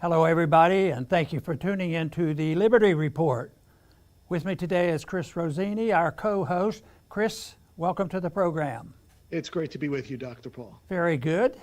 Hello everybody, and thank you for tuning in to the Liberty Report. With me today is Chris Rossini, our co-host. Chris, welcome to the program. It's great to be with you, Dr. Paul. Very good.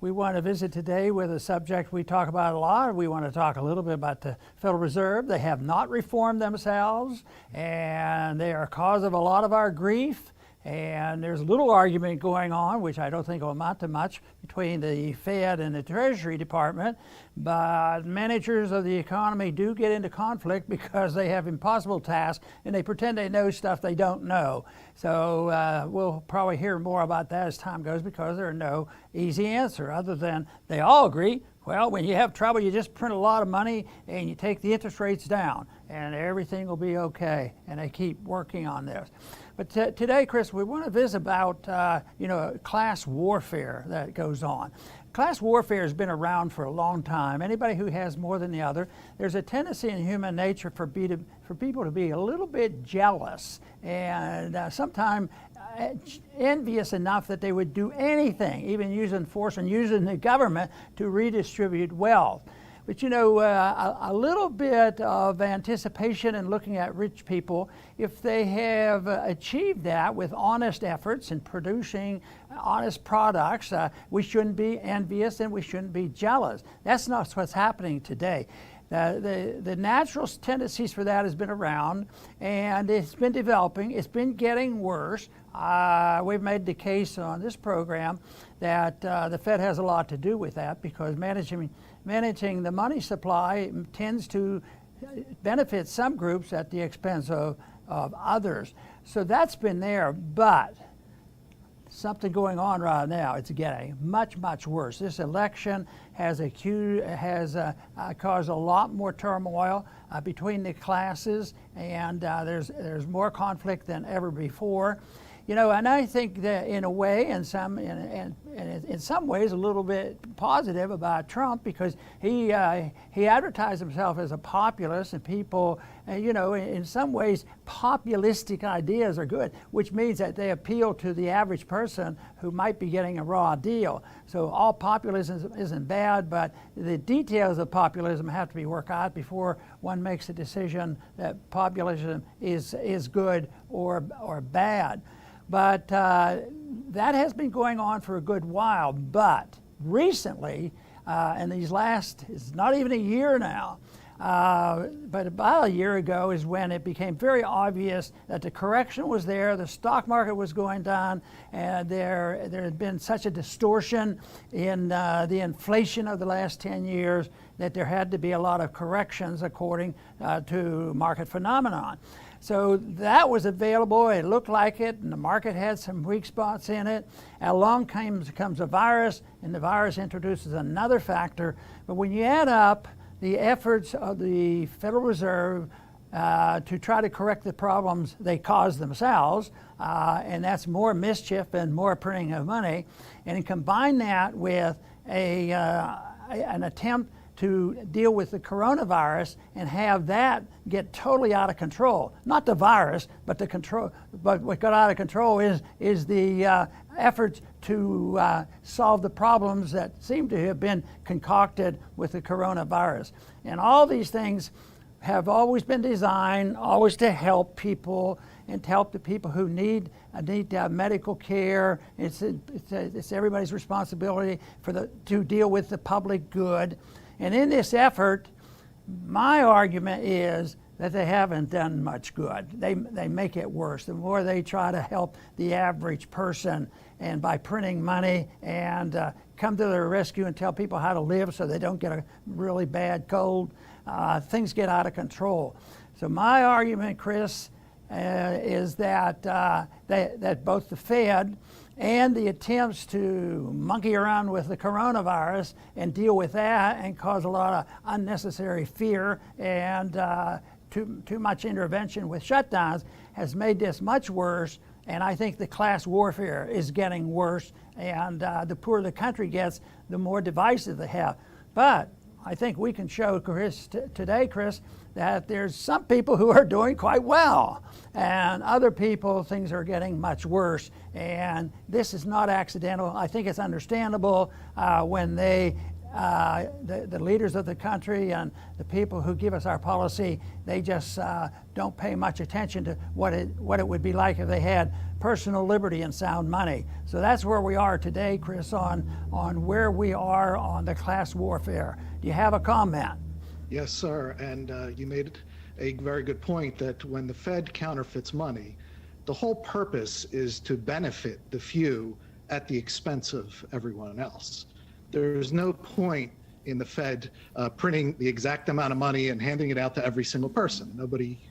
We want to visit today with a subject we talk about a lot. We want to talk a little bit about the Federal Reserve. They have not reformed themselves, and they are a cause of a lot of our grief. And there's a little argument going on, which I don't think will amount to much, between the Fed and the Treasury Department. But managers of the economy do get into conflict because they have impossible tasks and they pretend they know stuff they don't know. So we'll probably hear more about that as time goes, because there are no easy answer other than they all agree, well, when you have trouble, you just print a lot of money and you take the interest rates down and everything will be okay. And they keep working on this. But today, Chris, we want to visit about, class warfare that goes on. Class warfare has been around for a long time. Anybody who has more than the other, there's a tendency in human nature for people to be a little bit jealous and sometimes envious enough that they would do anything, even using force and using the government to redistribute wealth. But a little bit of anticipation and looking at rich people, if they have achieved that with honest efforts in producing honest products, we shouldn't be envious and we shouldn't be jealous. That's not what's happening today. The natural tendencies for that has been around, and it's been developing. It's been getting worse. We've made the case on this program that the Fed has a lot to do with that, because managing the money supply tends to benefit some groups at the expense of others. So that's been there, but something going on right now. It's getting much, much worse. This election has caused a lot more turmoil between the classes, and there's more conflict than ever before. And I think that in a way, in some ways, a little bit positive about Trump, because he advertised himself as a populist, and people, in some ways, populistic ideas are good, which means that they appeal to the average person who might be getting a raw deal. So all populism isn't bad, but the details of populism have to be worked out before one makes a decision that populism is good or bad. But that has been going on for a good while. But recently, in these last, it's not even a year now, but about a year ago is when it became very obvious that the correction was there, the stock market was going down, and there had been such a distortion in the inflation of the last 10 years that there had to be a lot of corrections according to market phenomenon. So that was available, it looked like it, and the market had some weak spots in it. Along comes a virus, and the virus introduces another factor. But when you add up the efforts of the Federal Reserve to try to correct the problems they caused themselves, and that's more mischief and more printing of money, and combine that with an attempt to deal with the coronavirus and have that get totally out of control. Not the virus, but the control. But what got out of control is the efforts to solve the problems that seem to have been concocted with the coronavirus. And all these things have always been designed always to help people and to help the people who need medical care. It's everybody's responsibility to deal with the public good. And in this effort, my argument is that they haven't done much good. They make it worse. The more they try to help the average person, and by printing money and come to their rescue and tell people how to live so they don't get a really bad cold, things get out of control. So my argument, Chris, is that that both the Fed and the attempts to monkey around with the coronavirus and deal with that and cause a lot of unnecessary fear and too much intervention with shutdowns has made this much worse. And I think the class warfare is getting worse, and the poorer the country gets, the more divisive they have. But I think we can show, Chris, today, Chris, that there's some people who are doing quite well, and other people, things are getting much worse. And this is not accidental. I think it's understandable when they the leaders of the country and the people who give us our policy, they just don't pay much attention to what it would be like if they had personal liberty and sound money. So that's where we are today, Chris, on where we are on the class warfare. Do you have a comment? Yes, sir. And you made a very good point that when the Fed counterfeits money, the whole purpose is to benefit the few at the expense of everyone else. There's no point in the Fed printing the exact amount of money and handing it out to every single person.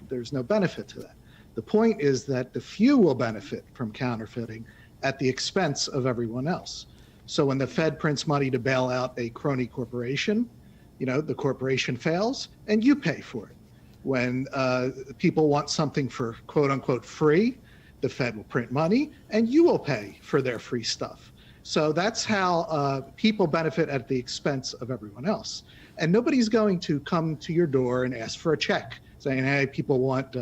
There's no benefit to that. The point is that the few will benefit from counterfeiting at the expense of everyone else. So when the Fed prints money to bail out a crony corporation, the corporation fails and you pay for it. When people want something for quote unquote free, the Fed will print money and you will pay for their free stuff. So that's how people benefit at the expense of everyone else. And nobody's going to come to your door and ask for a check saying, hey, people want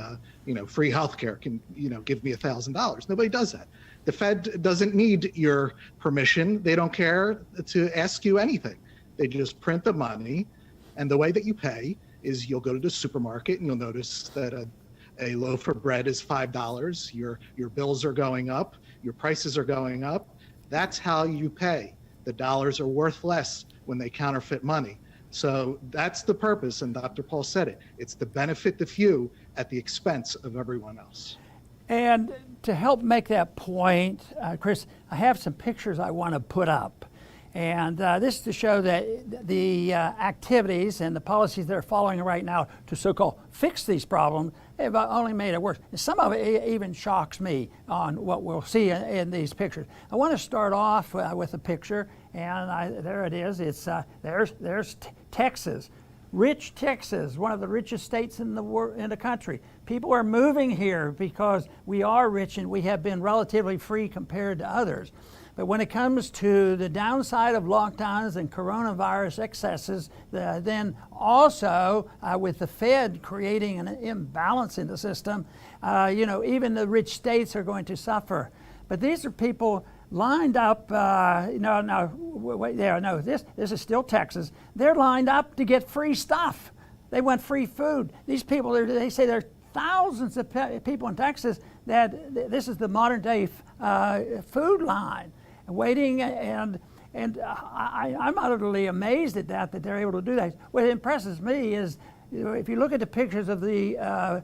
free healthcare, can give me $1,000. Nobody does that. The Fed doesn't need your permission. They don't care to ask you anything. They just print the money, and the way that you pay is you'll go to the supermarket and you'll notice that a loaf of bread is $5. Your bills are going up, your prices are going up. That's how you pay. The dollars are worth less when they counterfeit money. So that's the purpose, and Dr. Paul said it. It's to benefit the few at the expense of everyone else. And to help make that point, Chris, I have some pictures I want to put up. And this is to show that the activities and the policies that are following right now to so-called fix these problems have only made it worse. And some of it even shocks me on what we'll see in these pictures. I want to start off with a picture, and there it is. It's there's Texas, rich Texas, one of the richest states in the country. People are moving here because we are rich and we have been relatively free compared to others. But when it comes to the downside of lockdowns and coronavirus excesses, then also with the Fed creating an imbalance in the system, even the rich states are going to suffer. But these are people lined up, this is still Texas. They're lined up to get free stuff. They want free food. These people, they say there are thousands of people in Texas that this is the modern day food line. Waiting, and I'm utterly amazed at that they're able to do that. What impresses me is, if you look at the pictures of the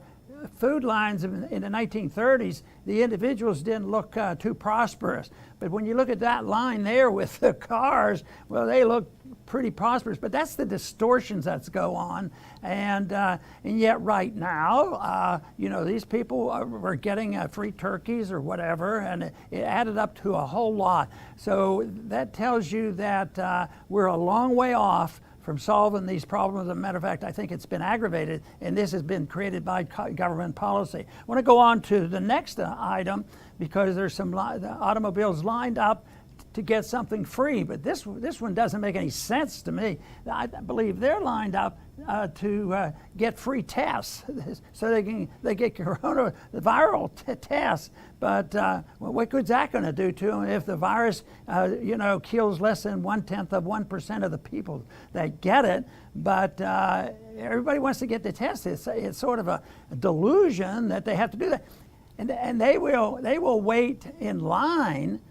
food lines in the 1930s, the individuals didn't look too prosperous. But when you look at that line there with the cars, well, they look pretty prosperous. But that's the distortions that go on. And yet right now, these people were getting free turkeys or whatever, and it added up to a whole lot. So that tells you that we're a long way off from solving these problems. As a matter of fact, I think it's been aggravated, and this has been created by government policy. I want to go on to the next item, because there's some automobiles lined up to get something free, but this one doesn't make any sense to me. I believe they're lined up to get free tests, so they get coronavirus tests. But what good's that going to do to them if the virus, kills less than 0.1% of the people that get it? But everybody wants to get the test. It's sort of a delusion that they have to do that, and they will wait in line,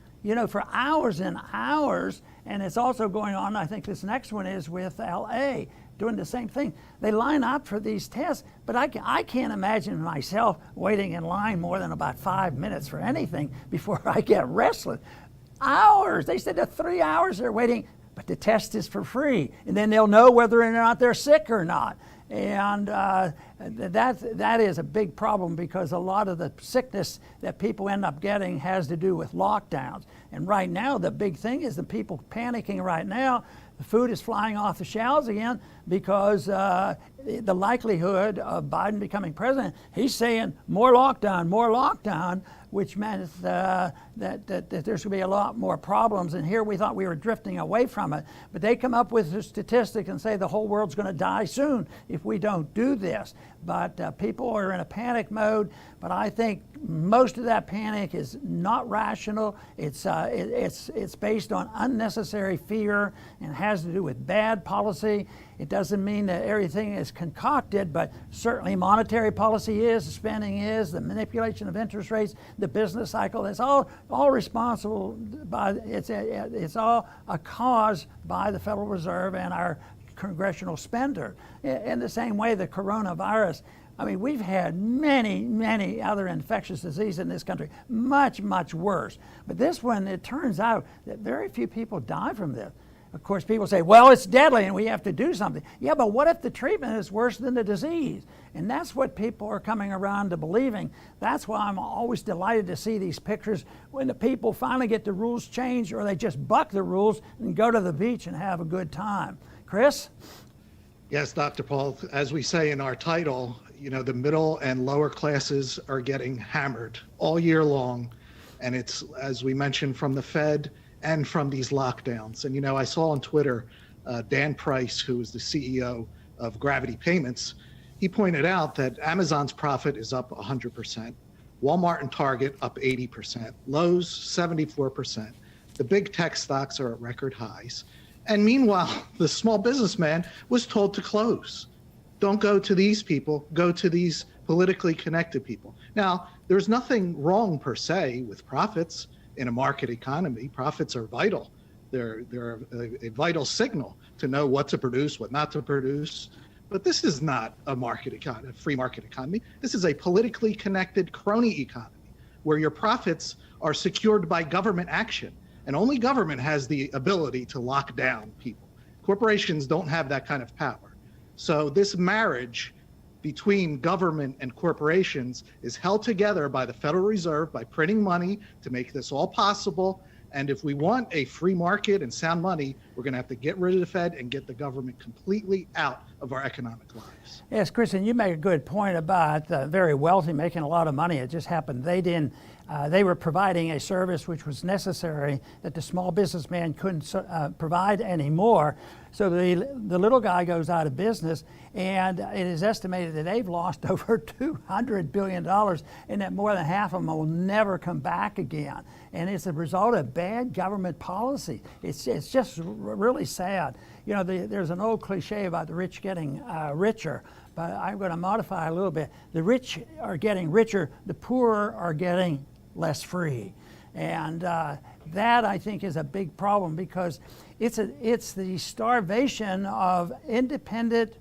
for hours and hours. And it's also going on, I think this next one is with LA, doing the same thing. They line up for these tests, but I can't imagine myself waiting in line more than about 5 minutes for anything before I get restless. Hours, they said that 3 hours they're waiting, but the test is for free. And then they'll know whether or not they're sick or not. And that is a big problem, because a lot of the sickness that people end up getting has to do with lockdowns. And right now, the big thing is the people panicking right now. The food is flying off the shelves again, because the likelihood of Biden becoming president, he's saying more lockdown, which meant that there's going to be a lot more problems. And here we thought we were drifting away from it. But they come up with a statistic and say the whole world's going to die soon if we don't do this. But people are in a panic mode. But I think most of that panic is not rational. It's based on unnecessary fear and has to do with bad policy. It doesn't mean that everything is concocted, but certainly monetary policy is, spending is, the manipulation of interest rates, the business cycle. It's all responsible by, it's all a cause by the Federal Reserve and our congressional spender. In the same way, the coronavirus, I mean, we've had many other infectious diseases in this country, much worse. But this one, it turns out that very few people die from this. Of course, people say, well, it's deadly and we have to do something. Yeah, but what if the treatment is worse than the disease? And that's what people are coming around to believing. That's why I'm always delighted to see these pictures when the people finally get the rules changed, or they just buck the rules and go to the beach and have a good time. Chris? Yes, Dr. Paul, as we say in our title, you know, the middle and lower classes are getting hammered all year long. And it's, as we mentioned, from the Fed and from these lockdowns. And, you know, I saw on Twitter, Dan Price, who is the CEO of Gravity Payments, he pointed out that Amazon's profit is up 100%, Walmart and Target up 80%, Lowe's 74%. The big tech stocks are at record highs. And meanwhile, the small businessman was told to close. Don't go to these people, go to these politically connected people. Now, there's nothing wrong per se with profits. In a market economy, profits are vital. They're a vital signal to know what to produce, what not to produce. But this is not a market economy, a free market economy. This is a politically connected crony economy where your profits are secured by government action. And only government has the ability to lock down people. Corporations don't have that kind of power. So this marriage between government and corporations is held together by the Federal Reserve by printing money to make this all possible. And if we want a free market and sound money, we're going to have to get rid of the Fed and get the government completely out of our economic lives. Yes, Kristen, you make a good point about the very wealthy making a lot of money. It just happened they were providing a service which was necessary that the small businessman couldn't provide anymore. So the little guy goes out of business, and it is estimated that they've lost over $200 billion, and that more than half of them will never come back again. And it's a result of bad government policy. It's just really sad. You know, there's an old cliche about the rich getting richer, but I'm going to modify a little bit. The rich are getting richer, the poor are getting less free. And that, I think, is a big problem, because it's the starvation of independent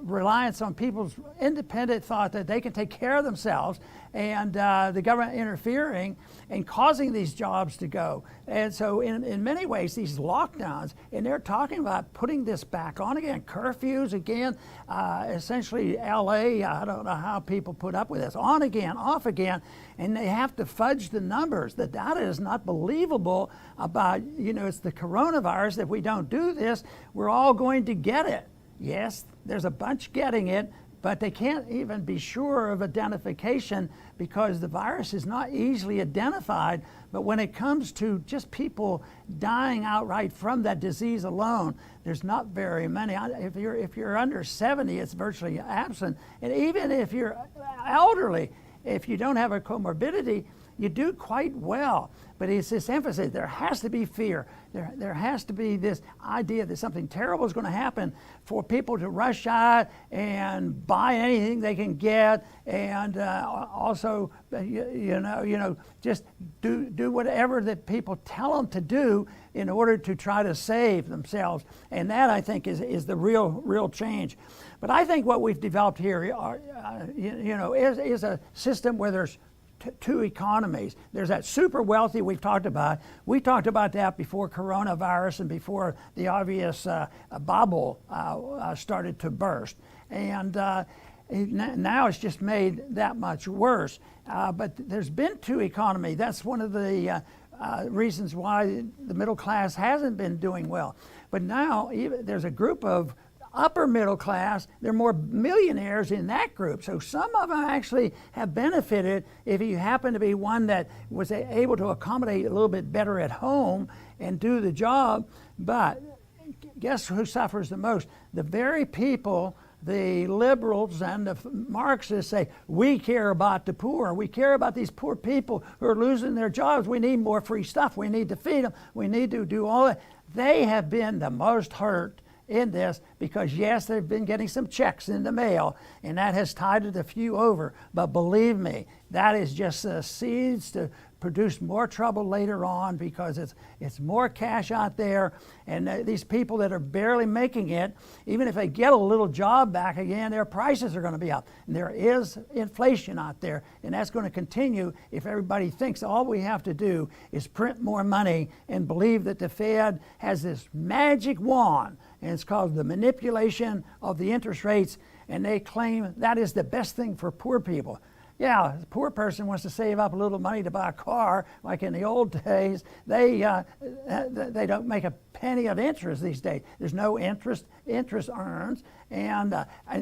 reliance on people's independent thought that they can take care of themselves, and the government interfering and causing these jobs to go. And so in many ways, these lockdowns, and they're talking about putting this back on again, curfews again, essentially LA, I don't know how people put up with this, on again, off again, and they have to fudge the numbers. The data is not believable about, you know, it's the coronavirus. If we don't do this, we're all going to get it. Yes, there's a bunch getting it, but they can't even be sure of identification because the virus is not easily identified. But when it comes to just people dying outright from that disease alone, there's not very many. If you're under 70, it's virtually absent. And even if you're elderly, if you don't have a comorbidity, you do quite well. But it's this emphasis, there has to be fear. There has to be this idea that something terrible is going to happen for people to rush out and buy anything they can get, and also, just do whatever that people tell them to do in order to try to save themselves. And that, I think, is the real change. But I think what we've developed here is a system where there's two economies. There's that super wealthy we've talked about. We talked about that before coronavirus and before the obvious bubble started to burst. And now it's just made that much worse. But there's been two economies. That's one of the reasons why the middle class hasn't been doing well. But now there's a group of upper middle class, there are more millionaires in that group. So some of them actually have benefited if you happen to be one that was able to accommodate a little bit better at home and do the job. But guess who suffers the most? The very people, the liberals and the Marxists say, we care about the poor. We care about these poor people who are losing their jobs. We need more free stuff. We need to feed them. We need to do all that. They have been the most hurt in this because, yes, they've been getting some checks in the mail, and that has tided a few over. But believe me, that is just seeds to produce more trouble later on because it's more cash out there, and these people that are barely making it, even if they get a little job back again, their prices are going to be up. And there is inflation out there, and that's going to continue if everybody thinks all we have to do is print more money and believe that the Fed has this magic wand, and it's called the manipulation of the interest rates, and they claim that is the best thing for poor people. Yeah, the poor person wants to save up a little money to buy a car. Like in the old days, they don't make a penny of interest these days. There's no interest earned. And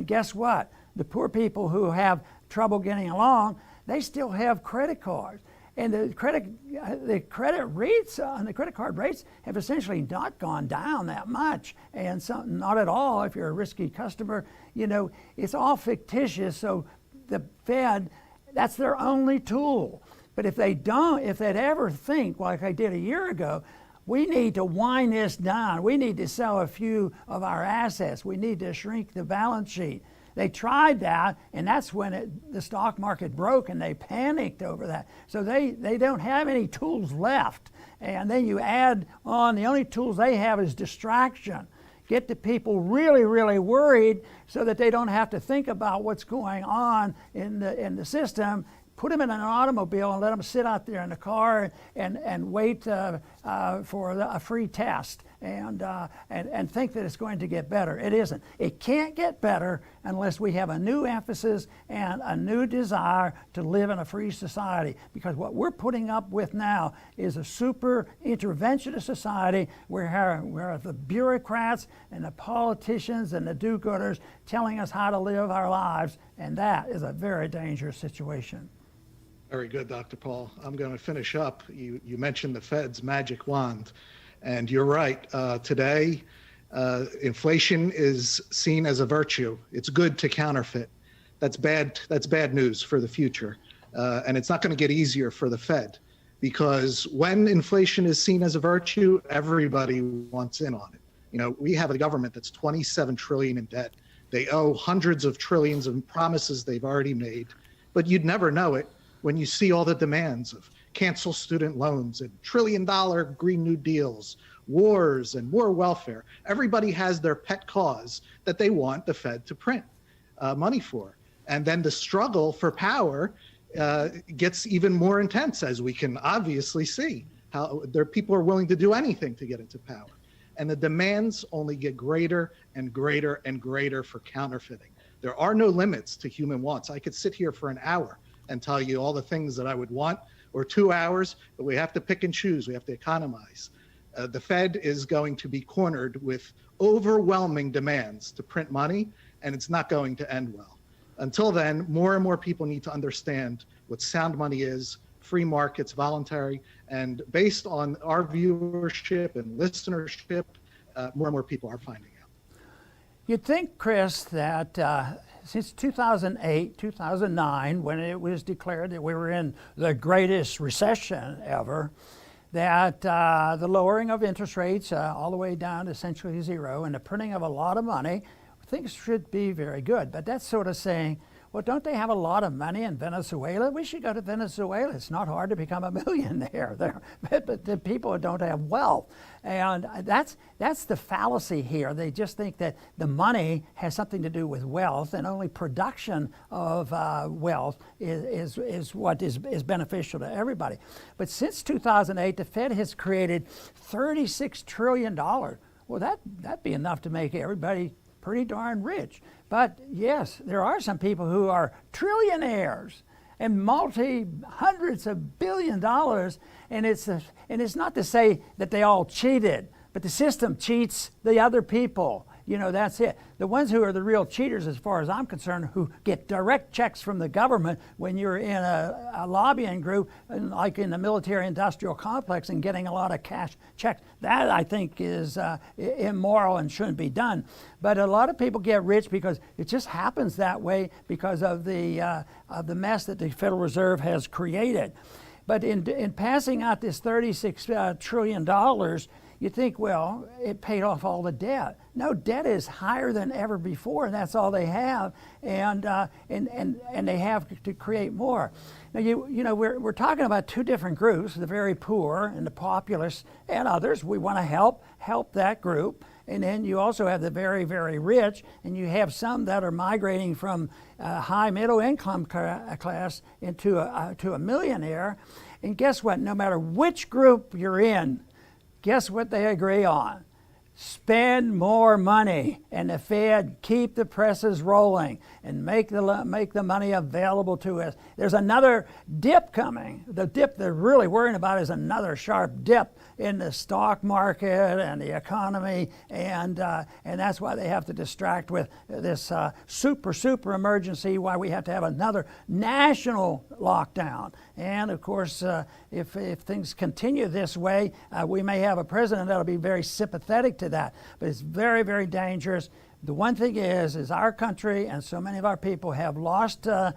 guess what? The poor people who have trouble getting along, they still have credit cards. And the credit rates on the credit card rates have essentially not gone down that much, and not at all if you're a risky customer. You know, it's all fictitious. So the Fed, that's their only tool. But if they'd ever think, like I did a year ago, we need to wind this down. We need to sell a few of our assets. We need to shrink the balance sheet. They tried that, and that's when the stock market broke, and they panicked over that. So they don't have any tools left. And then you add on, the only tools they have is distraction. Get the people really, really worried so that they don't have to think about what's going on in the system. Put them in an automobile and let them sit out there in the car and wait for a free test and think that it's going to get better. It isn't. It can't get better unless we have a new emphasis and a new desire to live in a free society. Because what we're putting up with now is a super interventionist society where the bureaucrats and the politicians and the do-gooders telling us how to live our lives, and that is a very dangerous situation. Very good, Dr. Paul. I'm going to finish up. You mentioned the Fed's magic wand, and you're right. Today, inflation is seen as a virtue. It's good to counterfeit. That's bad news for the future, and it's not going to get easier for the Fed, because when inflation is seen as a virtue, everybody wants in on it. You know, we have a government that's $27 trillion in debt. They owe hundreds of trillions of promises they've already made, but you'd never know it when you see all the demands of cancel student loans and $1 trillion Green New Deals, wars and more welfare. Everybody has their pet cause that they want the Fed to print money for. And then the struggle for power gets even more intense, as we can obviously see, how people are willing to do anything to get into power. And the demands only get greater and greater and greater for counterfeiting. There are no limits to human wants. I could sit here for an hour and tell you all the things that I would want, or 2 hours, but we have to pick and choose. We have to economize. The Fed is going to be cornered with overwhelming demands to print money, and it's not going to end well. Until then, more and more people need to understand what sound money is, free markets, voluntary, and based on our viewership and listenership, more and more people are finding out. You'd think, Chris, that since 2008, 2009, when it was declared that we were in the greatest recession ever, that the lowering of interest rates all the way down to essentially zero and the printing of a lot of money, things should be very good. But that's sort of saying, well, don't they have a lot of money in Venezuela? We should go to Venezuela. It's not hard to become a millionaire there. But the people don't have wealth. And that's the fallacy here. They just think that the money has something to do with wealth, and only production of wealth is what is beneficial to everybody. But since 2008, the Fed has created $36 trillion. Well, that'd be enough to make everybody pretty darn rich. But yes, there are some people who are trillionaires and hundreds of billion dollars, and it's not to say that they all cheated, but the system cheats the other people. you know, that's it. The ones who are the real cheaters, as far as I'm concerned, who get direct checks from the government when you're in a lobbying group, like in the military-industrial complex, and getting a lot of cash checks, that I think is immoral and shouldn't be done. But a lot of people get rich because it just happens that way because of the mess that the Federal Reserve has created. But in passing out this $36 trillion, you think, well, it paid off all the debt. No, debt is higher than ever before, and that's all they have, and they have to create more. Now, you know, we're talking about two different groups: the very poor and the populace, and others. We want to help that group. And then you also have the very, very rich, and you have some that are migrating from high middle income class into to a millionaire. And guess what? No matter which group you're in, guess what they agree on? Spend more money, and the Fed keep the presses rolling and make the money available to us. There's another dip coming. The dip they're really worrying about is another sharp dip in the stock market and the economy, and that's why they have to distract with this super emergency, why we have to have another national lockdown. And of course, if things continue this way, we may have a president that'll be very sympathetic to that, but it's very, very dangerous. The one thing is our country and so many of our people have lost their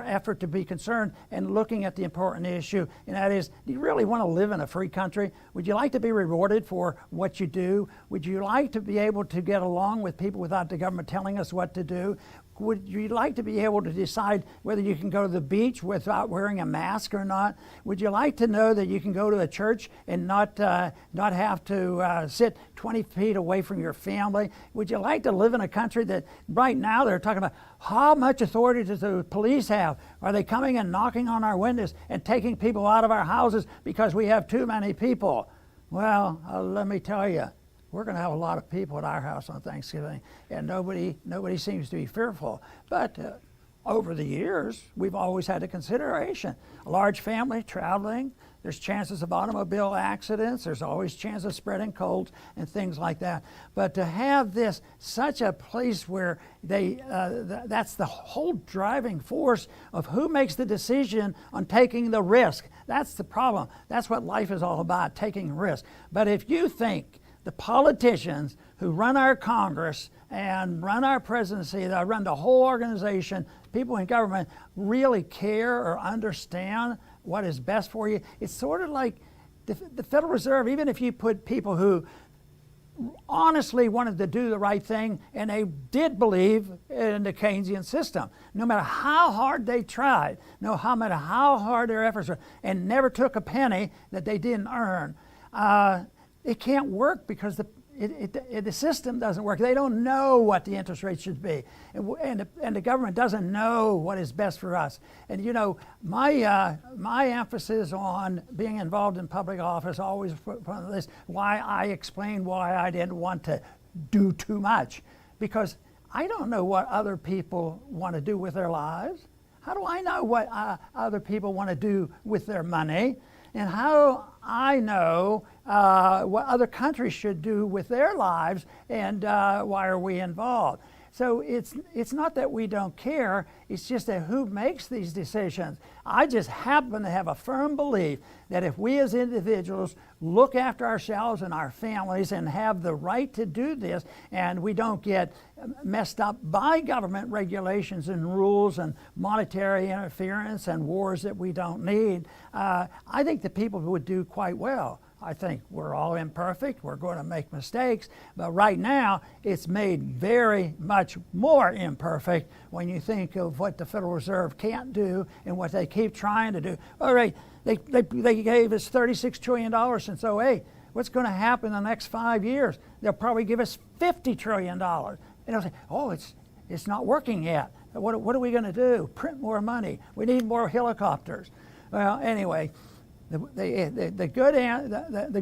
effort to be concerned and looking at the important issue, and that is, do you really want to live in a free country? Would you like to be rewarded for what you do? Would you like to be able to get along with people without the government telling us what to do? Would you like to be able to decide whether you can go to the beach without wearing a mask or not? Would you like to know that you can go to a church and not have to sit 20 feet away from your family? Would you like to live in a country that right now they're talking about how much authority does the police have? Are they coming and knocking on our windows and taking people out of our houses because we have too many people? Well, let me tell you, we're going to have a lot of people at our house on Thanksgiving, and nobody seems to be fearful. But over the years, we've always had a consideration. A large family traveling, there's chances of automobile accidents, there's always chance of spreading colds and things like that. But to have this such a place where that's the whole driving force of who makes the decision on taking the risk. That's the problem. That's what life is all about, taking risk. But if you think the politicians who run our Congress and run our presidency, that run the whole organization, people in government, really care or understand what is best for you, it's sort of like the Federal Reserve. Even if you put people who honestly wanted to do the right thing and they did believe in the Keynesian system, no matter how hard they tried, no matter how hard their efforts were, and never took a penny that they didn't earn, it can't work because the system doesn't work. They don't know what the interest rate should be, and the government doesn't know what is best for us. And you know, my emphasis on being involved in public office always from this, why I explained why I didn't want to do too much, because I don't know what other people want to do with their lives. How do I know what other people want to do with their money? And how do I know what other countries should do with their lives, and why are we involved? So it's not that we don't care, it's just that who makes these decisions. I just happen to have a firm belief that if we as individuals look after ourselves and our families and have the right to do this, and we don't get messed up by government regulations and rules and monetary interference and wars that we don't need, I think the people would do quite well. I think we're all imperfect, we're going to make mistakes, but right now it's made very much more imperfect when you think of what the Federal Reserve can't do and what they keep trying to do. All right, they gave us $36 trillion since '08. What's going to happen in the next 5 years? They'll probably give us $50 trillion. And they'll say, oh, it's not working yet. What are we going to do? Print more money. We need more helicopters. Well, anyway, the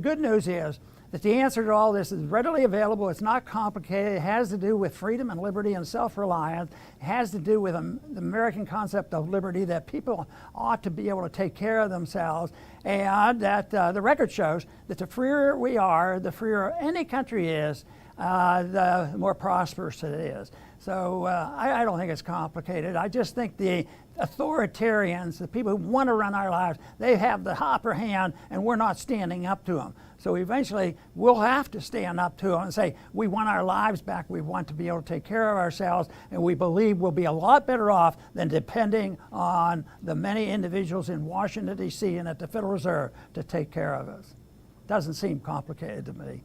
good news is that the answer to all this is readily available. It's not complicated. It has to do with freedom and liberty and self-reliance. It has to do with the American concept of liberty, that people ought to be able to take care of themselves, and that the record shows that the freer we are, the freer any country is, the more prosperous it is. So I don't think it's complicated. I just think the authoritarians, the people who want to run our lives, they have the upper hand, and we're not standing up to them. So eventually we'll have to stand up to them and say, we want our lives back, we want to be able to take care of ourselves, and we believe we'll be a lot better off than depending on the many individuals in Washington, D.C. and at the Federal Reserve to take care of us. Doesn't seem complicated to me.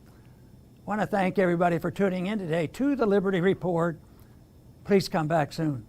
I want to thank everybody for tuning in today to the Liberty Report. Please come back soon.